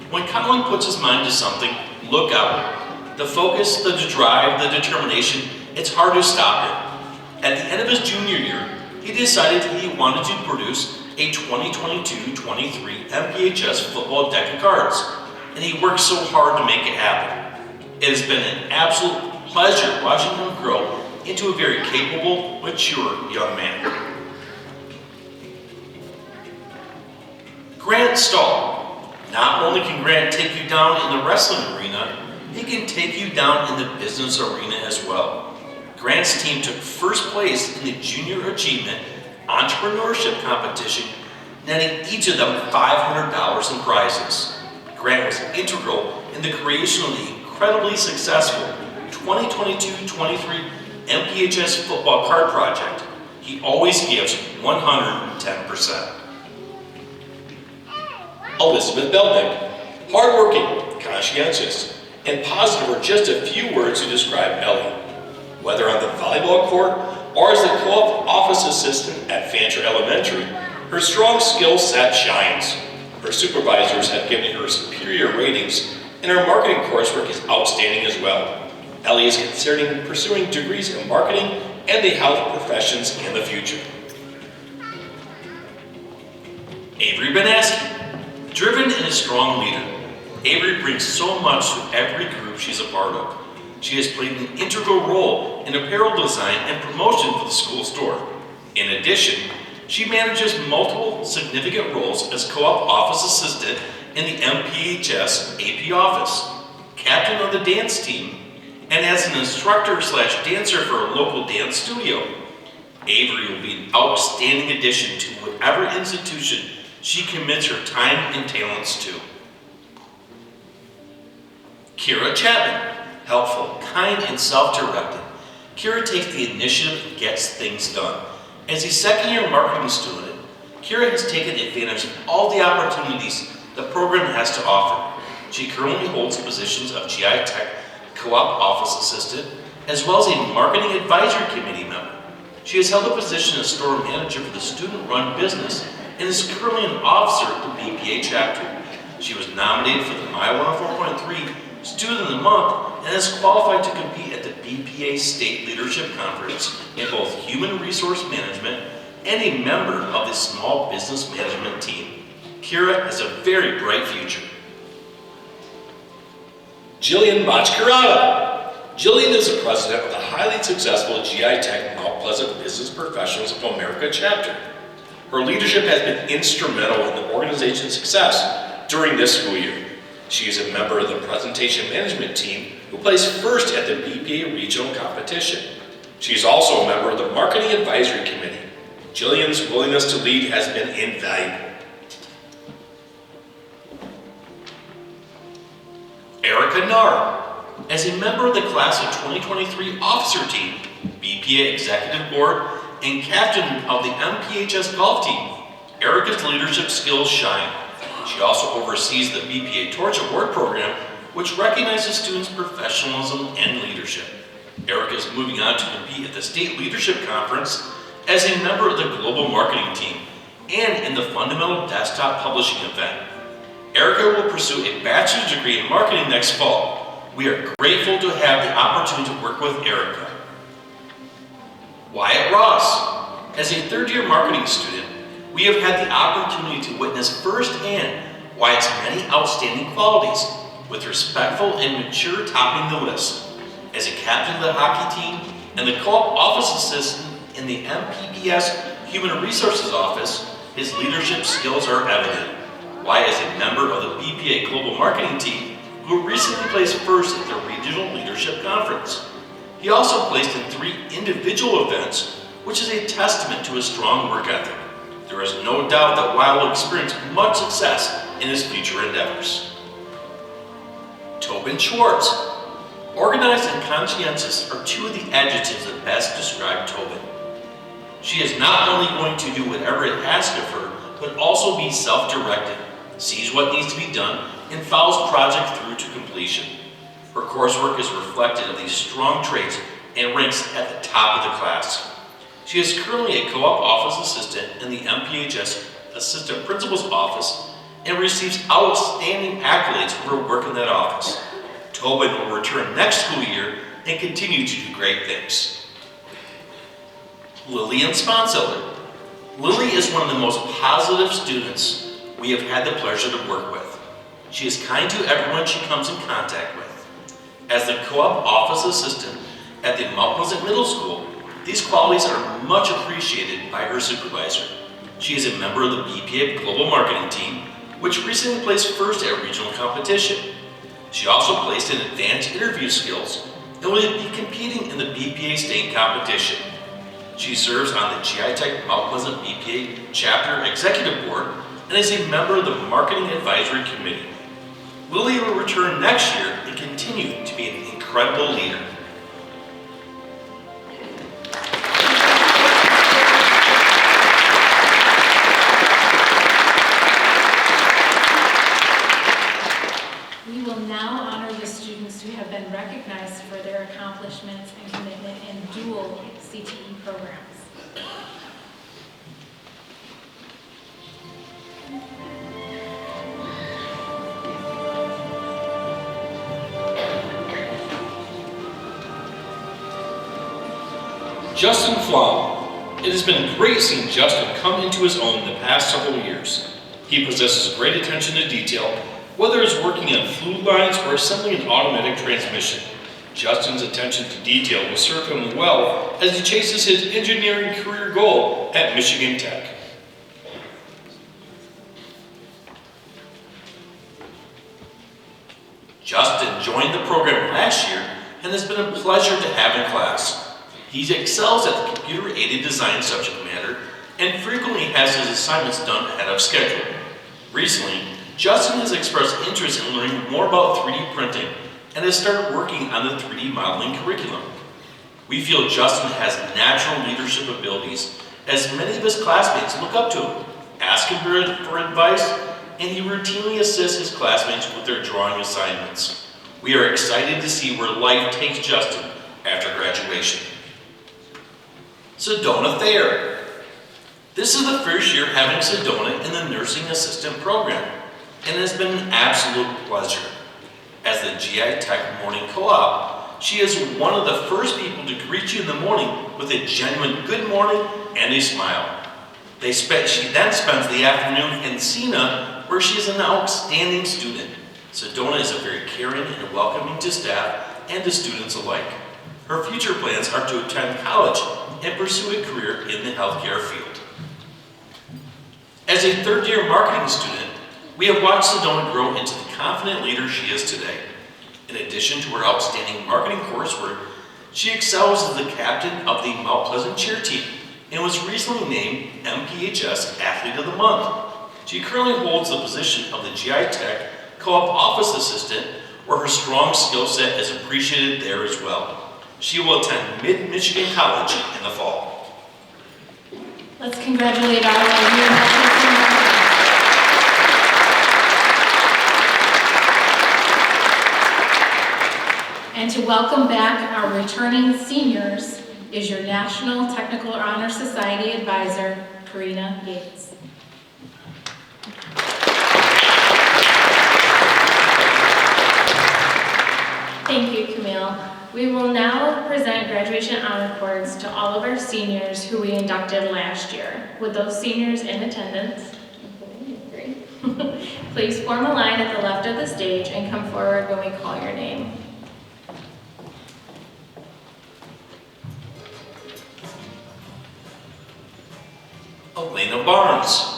When Colin puts his mind to something, look out. The focus, the drive, the determination, it's hard to stop him. At the end of his junior year, he decided he wanted to produce a 2022-23 NTHS football deck of cards, and he worked so hard to make it happen. It has been an absolute pleasure watching him grow into a very capable, mature young man. Grant Stahl. Not only can Grant take you down in the wrestling arena, he can take you down in the business arena as well. Grant's team took first place in the Junior Achievement Entrepreneurship Competition, netting each of them $500 in prizes. Grant was integral in the creation of the incredibly successful 2022-23 NTHS football card project. He always gives 110%. Elizabeth Belnick. Hardworking, conscientious, and positive are just a few words to describe Ellie. Whether on the volleyball court or as the co-op office assistant at Fancher Elementary, her strong skill set shines. Her supervisors have given her superior ratings, and her marketing coursework is outstanding as well. Ellie is considering pursuing degrees in marketing and the health professions in the future. Avery Benaski. Driven and a strong leader, Avery brings so much to every group she's a part of. She has played an integral role in apparel design and promotion for the school store. In addition, she manages multiple significant roles as co-op office assistant in the NTHS AP office, captain of the dance team, and as an instructor/dancer for a local dance studio. Avery will be an outstanding addition to whatever institution she commits her time and talents to. Kira Chapman. Helpful, kind, and self-directed. Kira takes the initiative and gets things done. As a second-year marketing student, Kira has taken advantage of all the opportunities the program has to offer. She currently holds positions of GI-TEC co-op office assistant, as well as a marketing advisory committee member. She has held the position as store manager for the student-run business and is currently an officer at the BPA chapter. She was nominated for the My 104.3 Student of the Month and is qualified to compete at the BPA State Leadership Conference in both Human Resource Management and a member of the Small Business Management team. Kira has a very bright future. Jillian Machkarada. Jillian is the president of the highly successful GI-TEC Mount Pleasant Business Professionals of America chapter. Her leadership has been instrumental in the organization's success during this school year. She is a member of the presentation management team who placed first at the BPA regional competition. She is also a member of the marketing advisory committee. Jillian's willingness to lead has been invaluable. Erica Narr. As a member of the class of 2023 officer team, BPA executive board, and captain of the MPHS golf team, Erica's leadership skills shine. She also oversees the BPA Torch Award program, which recognizes students' professionalism and leadership. Erica is moving on to compete at the State Leadership Conference as a member of the Global Marketing team and in the Fundamental Desktop Publishing event. Erica will pursue a bachelor's degree in marketing next fall. We are grateful to have the opportunity to work with Erica. Wyatt Ross. As a third-year marketing student, we have had the opportunity to witness firsthand Wyatt's many outstanding qualities, with respectful and mature topping the list. As a captain of the hockey team and the co-op office assistant in the MPBS Human Resources Office, his leadership skills are evident. Wyatt is a member of the BPA Global Marketing team who recently placed first at the Regional Leadership Conference. He also placed in 3 individual events, which is a testament to his strong work ethic. There is no doubt that Wyatt will experience much success in his future endeavors. Tobin Schwartz. Organized and conscientious are two of the adjectives that best describe Tobin. She is not only going to do whatever it asks of her, but also be self-directed, sees what needs to be done, and follows project through to completion. Her coursework is reflective of these strong traits and ranks at the top of the class. She is currently a co-op office assistant in the NTHS Assistant Principal's Office and receives outstanding accolades for her work in that office. Tobin will return next school year and continue to do great things. Lillian Sponseller. Lily is one of the most positive students we have had the pleasure to work with. She is kind to everyone she comes in contact with. As the co-op office assistant at the Mount Pleasant Middle School, these qualities are much appreciated by her supervisor. She is a member of the BPA Global Marketing Team, which recently placed first at regional competition. She also placed in advanced interview skills and will be competing in the BPA state competition. She serves on the GI-TEC Mount Pleasant BPA Chapter Executive Board and is a member of the Marketing Advisory Committee. Lily will return next year and continue to be an incredible leader. We will now honor the students who have been recognized for their accomplishments and commitment in dual CTE programs. Justin Flom. It has been great seeing Justin come into his own in the past several years. He possesses great attention to detail, whether it's working on fluid lines or assembling an automatic transmission. Justin's attention to detail will serve him well as he chases his engineering career goal at Michigan Tech. Justin joined the program last year and has been a pleasure to have in class. He excels at the computer-aided design subject matter and frequently has his assignments done ahead of schedule. Recently, Justin has expressed interest in learning more about 3D printing and has started working on the 3D modeling curriculum. We feel Justin has natural leadership abilities as many of his classmates look up to him, ask him for advice, and he routinely assists his classmates with their drawing assignments. We are excited to see where life takes Justin after graduation. Sedona Thayer. This is the first year having Sedona in the nursing assistant program, and it has been an absolute pleasure. As the GI-TEC morning co-op, she is one of the first people to greet you in the morning with a genuine good morning and a smile. She then spends the afternoon in Sena, where she is an outstanding student. Sedona is a very caring and welcoming to staff and to students alike. Her future plans are to attend college and pursue a career in the healthcare field. As a third-year marketing student, we have watched Sedona grow into the confident leader she is today. In addition to her outstanding marketing coursework, she excels as the captain of the Mount Pleasant cheer team and was recently named NTHS Athlete of the Month. She currently holds the position of the GI-TEC Co-op Office Assistant, where her strong skill set is appreciated there as well. She will attend Mid-Michigan College in the fall. Let's congratulate our new National And to welcome back our returning seniors is your National Technical Honor Society Advisor, Karina Yates. Thank you, Camille. We will now present graduation honor cords to all of our seniors who we inducted last year. With those seniors in attendance, please form a line at the left of the stage and come forward when we call your name. Elena Barnes.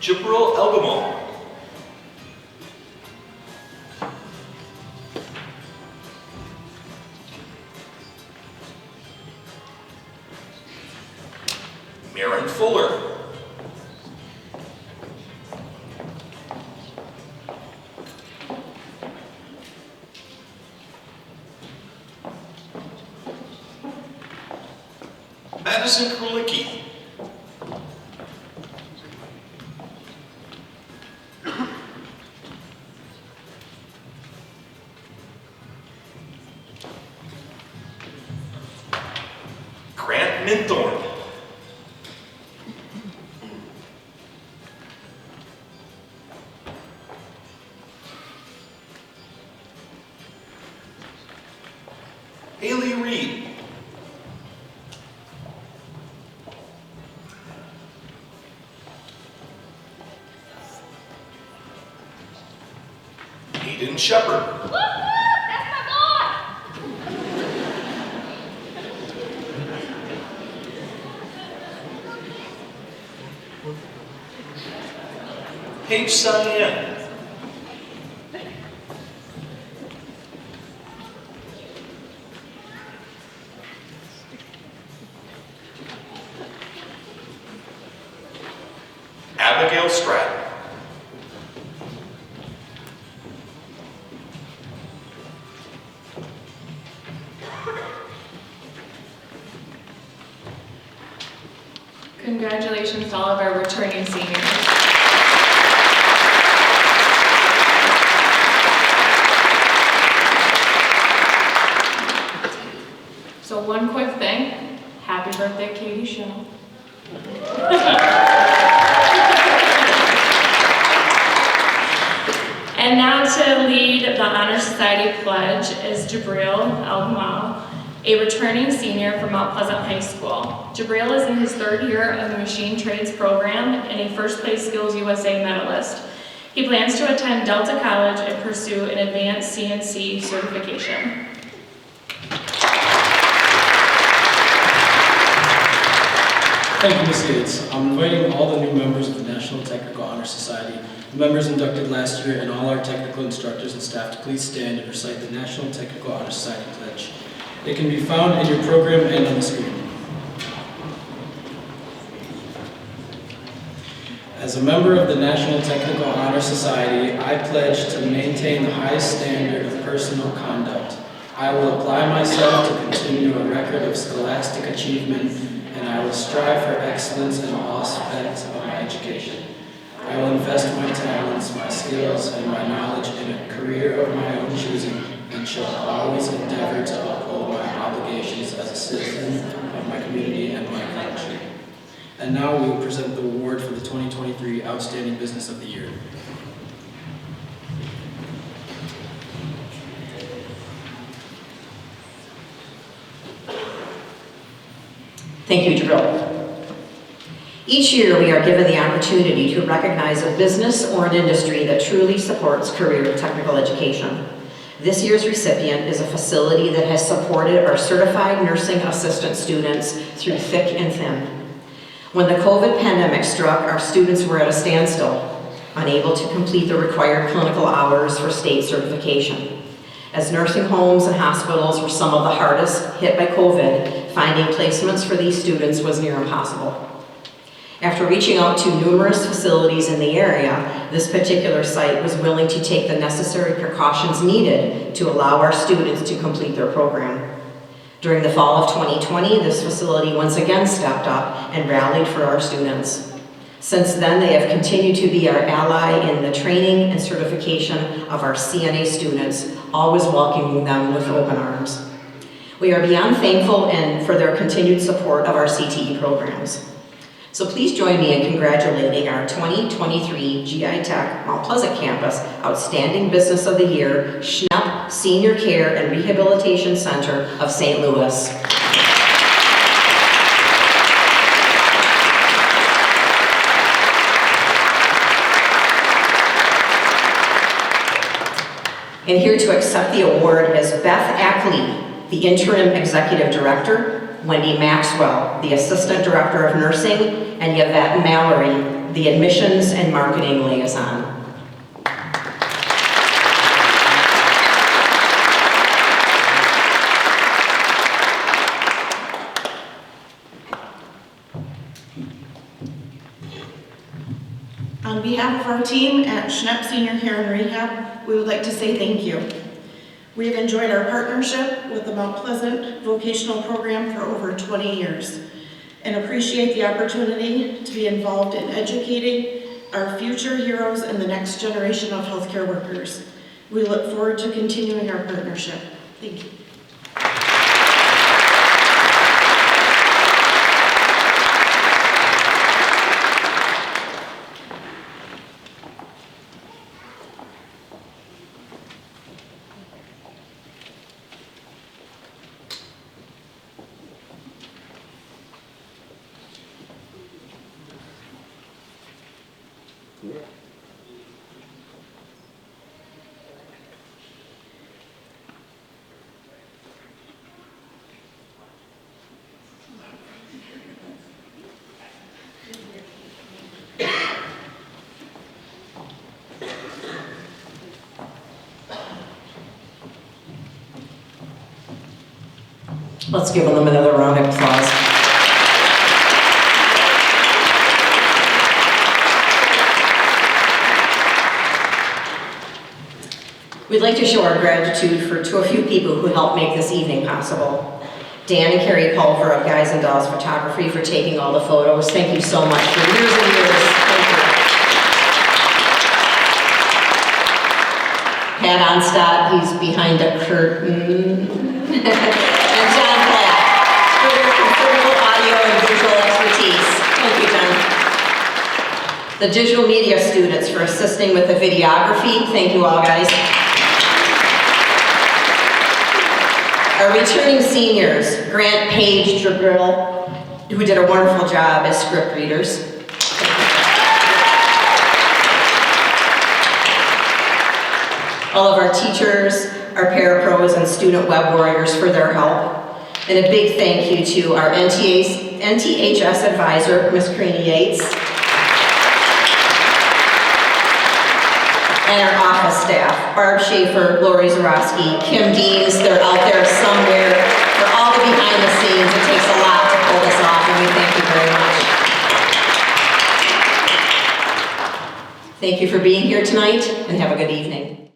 Jibril Elgamal. Maren Fuller. Madison Krulicki. Grant Minthorn. Haley Reed. Hayden Shepard. That's my boy! Paige Cyan. Abigail Stratton. Congratulations to all of our returning seniors. So one quick thing, happy birthday, Katie Show. And now to lead the Honor Society Pledge is Jabril Al-Gamal, a returning senior from Mount Pleasant High School. Jabril is in his third year of the Machine Trades program and a first place Skills USA medalist. He plans to attend Delta College and pursue an advanced CNC certification. Thank you, Ms. Yates. I'm inviting all the new members of the National Technical Honor Society, the members inducted last year, and all our technical instructors and staff to please stand and recite the National Technical Honor Society Pledge. It can be found in your program and on the screen. As a member of the National Technical Honor Society, I pledge to maintain the highest standard of personal conduct. I will apply myself to continue a record of scholastic achievement, and I will strive for excellence in all aspects of my education. I will invest my talents, my skills, and my knowledge in a career of my own choosing, and shall always endeavor to uphold my obligations as a citizen of my community and my country. And now we will present the award for the 2023 Outstanding Business of the Year. Thank you, Jabril. Each year, we are given the opportunity to recognize a business or an industry that truly supports career technical education. This year's recipient is a facility that has supported our certified nursing assistant students through thick and thin. When the COVID pandemic struck, our students were at a standstill, unable to complete the required clinical hours for state certification. As nursing homes and hospitals were some of the hardest hit by COVID, finding placements for these students was near impossible. After reaching out to numerous facilities in the area, this particular site was willing to take the necessary precautions needed to allow our students to complete their program. During the fall of 2020, this facility once again stepped up and rallied for our students. Since then, they have continued to be our ally in the training and certification of our CNA students, always welcoming them with open arms. We are beyond thankful for their continued support of our CTE programs. So please join me in congratulating our 2023 GI-TEC Mount Pleasant Campus Outstanding Business of the Year, Schnepp Senior Care and Rehabilitation Center of St. Louis. And here to accept the award is Beth Ackley, the Interim Executive Director, Wendy Maxwell, the Assistant Director of Nursing, and Yvette Mallory, the Admissions and Marketing Liaison. our team at Schnepp Senior Care and Rehab, we would like to say thank you. We have enjoyed our partnership with the Mount Pleasant Vocational Program for over 20 years and appreciate the opportunity to be involved in educating our future heroes and the next generation of healthcare workers. We look forward to continuing our partnership. Thank you. Let's give them another round of applause. We'd like to show our gratitude to a few people who helped make this evening possible. Dan and Carrie Culver of Guys and Dolls Photography for taking all the photos. Thank you so much for years and years. Thank you. Pat Onstadt, he's behind a curtain. And John Platt for their considerable audio and visual expertise. Thank you, John. The digital media students for assisting with the videography. Thank you all, guys. Our returning seniors, Grant Page Drill, who did a wonderful job as script readers. All of our teachers, our parapros, and student web warriors for their help. And a big thank you to our NTHS advisor, Ms. Creaney Yates. And our office staff, Barb Schaefer, Lori Zarowski, Kim Deans, they're out there somewhere. For all the behind the scenes, it takes a lot to pull this off, and we thank you very much. Thank you for being here tonight, and have a good evening.